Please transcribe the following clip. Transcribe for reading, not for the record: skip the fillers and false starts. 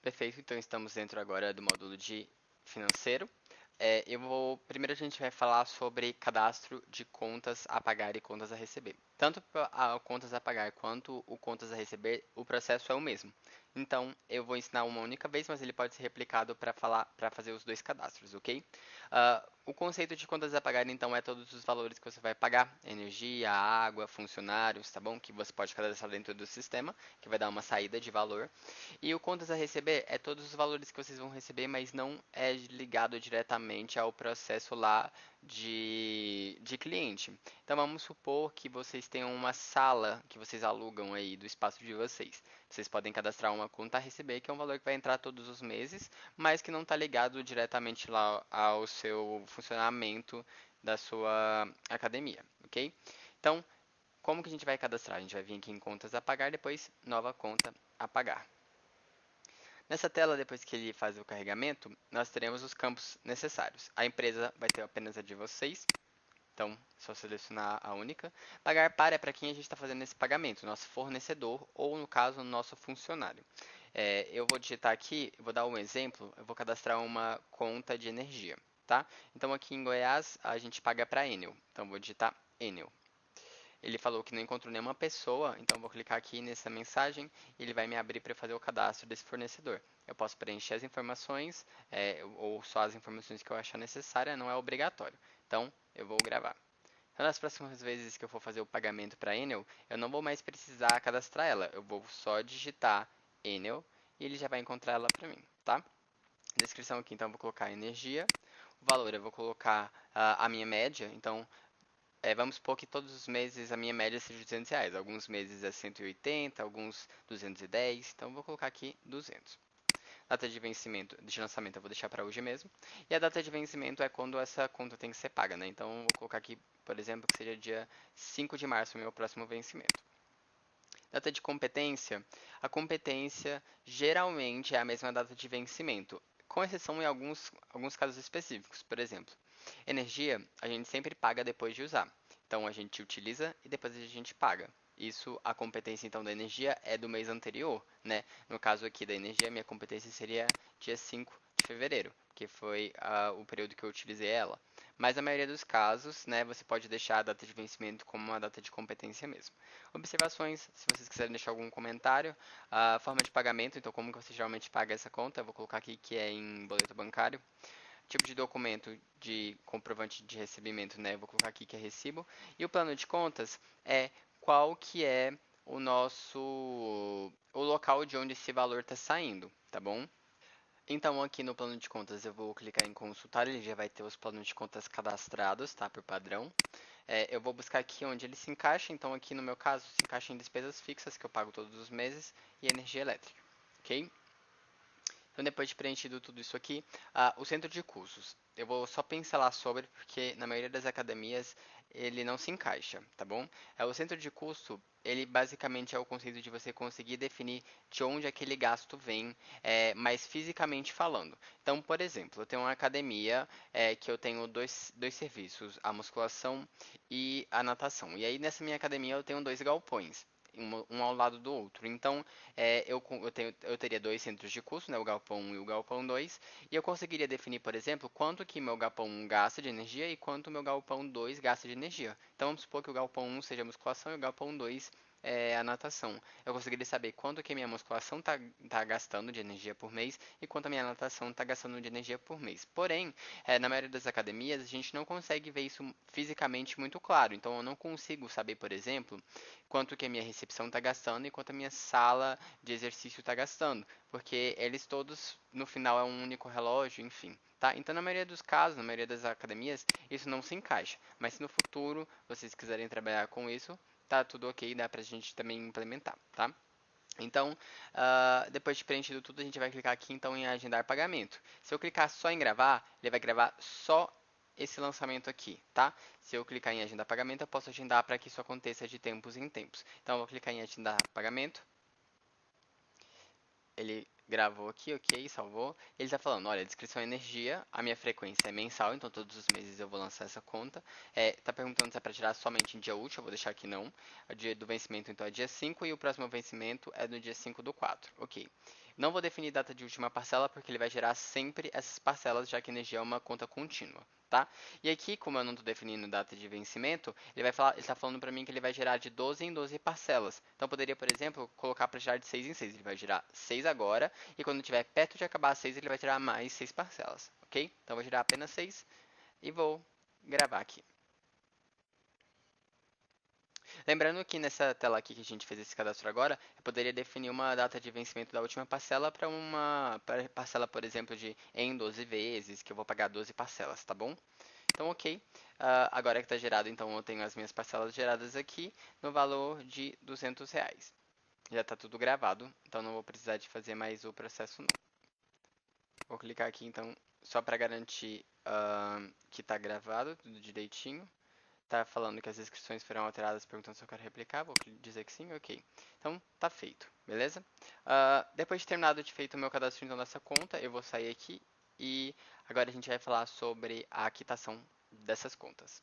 Perfeito, então estamos dentro agora do módulo de financeiro. Primeiro a gente vai falar sobre cadastro de contas a pagar e contas a receber. Tanto para contas a pagar quanto o contas a receber, o processo é o mesmo. Então, eu vou ensinar uma única vez, mas ele pode ser replicado para fazer os dois cadastros, ok? O conceito de contas a pagar, então, é todos os valores que você vai pagar: energia, água, funcionários, tá bom? Que você pode cadastrar dentro do sistema, que vai dar uma saída de valor. E o contas a receber é todos os valores que vocês vão receber, mas não é ligado diretamente ao processo lá de cliente. Então vamos supor que vocês tenham uma sala que vocês alugam aí do espaço de vocês. Vocês podem cadastrar uma conta a receber, que é um valor que vai entrar todos os meses, mas que não está ligado diretamente lá ao seu funcionamento da sua academia, ok? Então, como que a gente vai cadastrar? A gente vai vir aqui em contas a pagar, depois nova conta a pagar. Nessa tela, depois que ele faz o carregamento, nós teremos os campos necessários. A empresa vai ter apenas a de vocês, então é só selecionar a única. Pagar para é para quem a gente está fazendo esse pagamento, nosso fornecedor ou, no caso, nosso funcionário. Eu vou digitar aqui, vou dar um exemplo, eu vou cadastrar uma conta de energia, tá? Então aqui em Goiás a gente paga para Enel, então vou digitar Enel. Ele falou que não encontrou nenhuma pessoa, então vou clicar aqui nessa mensagem e ele vai me abrir para fazer o cadastro desse fornecedor. Eu posso preencher as informações ou só as informações que eu achar necessária, não é obrigatório. Então, eu vou gravar. Então, nas próximas vezes que eu for fazer o pagamento para a Enel, eu não vou mais precisar cadastrar ela. Eu vou só digitar Enel e ele já vai encontrar ela para mim, tá? Descrição aqui, então, eu vou colocar energia. O valor, eu vou colocar a minha média. Então, vamos supor que todos os meses a minha média seja R$ 200. Alguns meses é 180, alguns 210. Então, eu vou colocar aqui 200. Data de vencimento, de lançamento, eu vou deixar para hoje mesmo. E a data de vencimento é quando essa conta tem que ser paga, né? Então, eu vou colocar aqui, por exemplo, que seja dia 5 de março, o meu próximo vencimento. Data de competência. A competência geralmente é a mesma data de vencimento, com exceção em alguns casos específicos. Por exemplo, energia a gente sempre paga depois de usar. Então a gente utiliza e depois a gente paga. Isso, a competência então da energia é do mês anterior, né? No caso aqui da energia, minha competência seria dia 5 de fevereiro, que foi o período que eu utilizei ela. Mas na maioria dos casos, né, você pode deixar a data de vencimento como uma data de competência mesmo. Observações, se vocês quiserem deixar algum comentário. A forma de pagamento, então como que você geralmente paga essa conta? Eu vou colocar aqui que é em boleto bancário. Tipo de documento de comprovante de recebimento, né? Eu vou colocar aqui que é recibo. E o plano de contas é qual que é o local de onde esse valor está saindo, tá bom? Então, aqui no plano de contas, eu vou clicar em consultar, ele já vai ter os planos de contas cadastrados, tá? Por padrão. Eu vou buscar aqui onde ele se encaixa, então aqui no meu caso se encaixa em despesas fixas, que eu pago todos os meses, e energia elétrica, ok? Então, depois de preenchido tudo isso aqui, o centro de custos. Eu vou só pincelar sobre, porque na maioria das academias ele não se encaixa, tá bom? O centro de custo, ele basicamente é o conceito de você conseguir definir de onde aquele gasto vem, mais fisicamente falando. Então, por exemplo, eu tenho uma academia que eu tenho dois serviços, a musculação e a natação. E aí, nessa minha academia, eu tenho dois galpões um ao lado do outro. Então, eu teria dois centros de custo, né, o galpão 1 e o galpão 2, e eu conseguiria definir, por exemplo, quanto que meu galpão 1 gasta de energia e quanto meu galpão 2 gasta de energia. Então, vamos supor que o galpão 1 seja a musculação e o galpão 2 é a natação. Eu conseguiria saber quanto que a minha musculação tá gastando de energia por mês e quanto a minha natação está gastando de energia por mês. Porém, na maioria das academias, a gente não consegue ver isso fisicamente muito claro. Então, eu não consigo saber, por exemplo, quanto que a minha recepção está gastando e quanto a minha sala de exercício está gastando, porque eles todos no final é um único relógio, enfim. Tá? Então, na maioria dos casos, na maioria das academias, isso não se encaixa. Mas se no futuro vocês quiserem trabalhar com isso, tá tudo ok, dá pra gente também implementar, tá? Então, depois de preenchido tudo, a gente vai clicar aqui então em agendar pagamento. Se eu clicar só em gravar, ele vai gravar só esse lançamento aqui, tá? Se eu clicar em agendar pagamento, eu posso agendar para que isso aconteça de tempos em tempos. Então, eu vou clicar em agendar pagamento. Ele gravou aqui, ok, salvou. Ele está falando, olha, descrição é energia, a minha frequência é mensal, então todos os meses eu vou lançar essa conta. Está perguntando se é para tirar somente em dia útil, eu vou deixar aqui não. O dia do vencimento então é dia 5 e o próximo vencimento é no dia 5 do 4, ok. Não vou definir data de última parcela porque ele vai gerar sempre essas parcelas, já que energia é uma conta contínua, tá? E aqui, como eu não estou definindo data de vencimento, ele está falando para mim que ele vai gerar de 12 em 12 parcelas. Então, eu poderia, por exemplo, colocar para gerar de 6 em 6. Ele vai gerar 6 agora, e quando estiver perto de acabar a 6, ele vai gerar mais 6 parcelas, ok? Então, eu vou gerar apenas 6 e vou gravar aqui. Lembrando que nessa tela aqui que a gente fez esse cadastro agora, eu poderia definir uma data de vencimento da última parcela para uma parcela, por exemplo, de em 12 vezes, que eu vou pagar 12 parcelas, tá bom? Então, ok. Agora que está gerado, então eu tenho as minhas parcelas geradas aqui no valor de R$ 200. Já está tudo gravado, então não vou precisar de fazer mais o processo não. Vou clicar aqui então, só para garantir que está gravado, tudo direitinho. Tá falando que as inscrições foram alteradas, perguntando se eu quero replicar, vou dizer que sim, ok. Então, tá feito, beleza? Depois de terminado de feito o meu cadastro então nessa conta, eu vou sair aqui e agora a gente vai falar sobre a quitação dessas contas.